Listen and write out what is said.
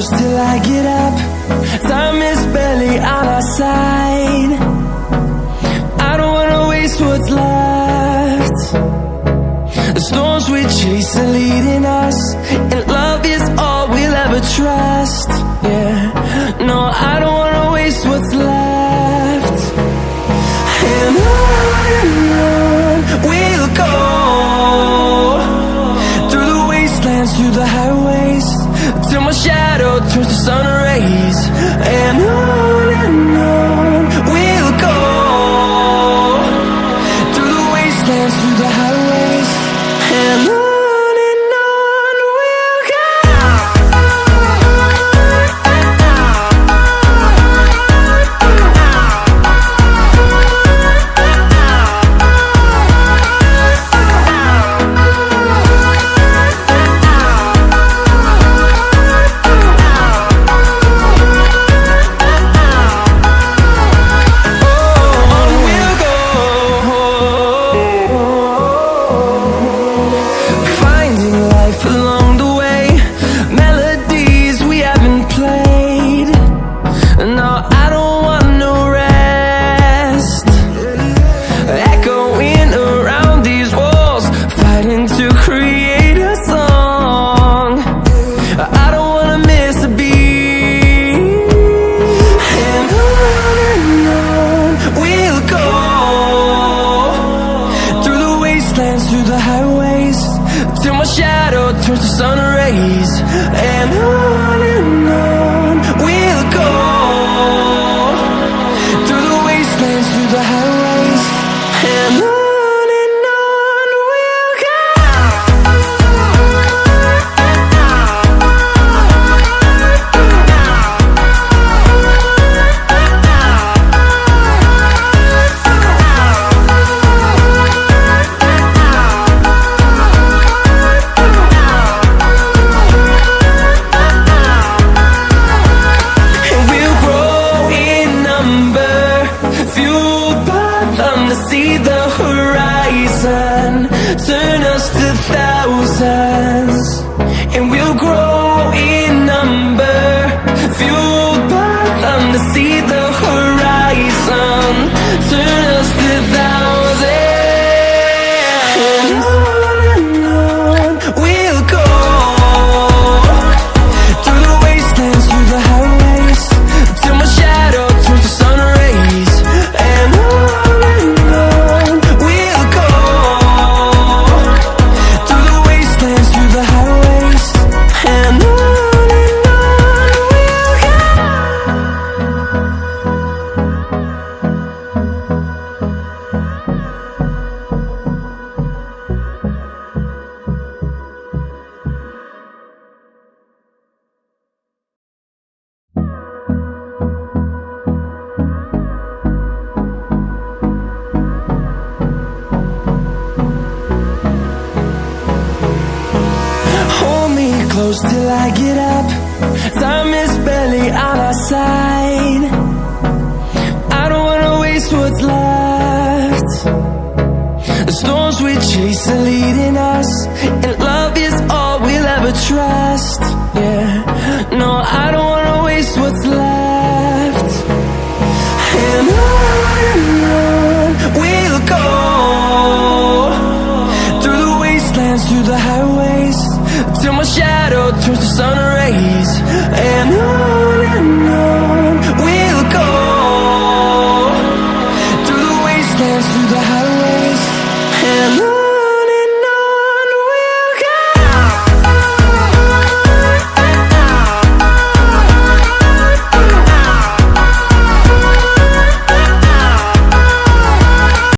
close till I get up. Time is barely on our side. I don't wanna waste what's left. The storms we chase are leading us, and love is all we'll ever trust. Yeah, no, I don't wanna waste what's left. And on we'll go, through the wastelands, through the highways, till my shadow turns to sun rays. And on we'll go, through the wastelands, through the highways, and on we'll go. Through the highways, till my shadow turns to sun rays. And on we'll go, through the wastelands, through the highways, and on we'll go. See the horizon, turn us to thousands, and we'll grow in number, fueled by them. To see the horizon, turn us to thousands, and on we'll go, through the wastelands, through the highways, till my shadow turns to sun rays. And close till I get up. Time is barely on our side. I don't wanna waste what's left. The storms we chase are leading us, and love is all we'll ever trust. Yeah, no, I don't wanna waste what's left. And on we'll go, through the wastelands, through the highways, till my shadow turns to sun rays. And on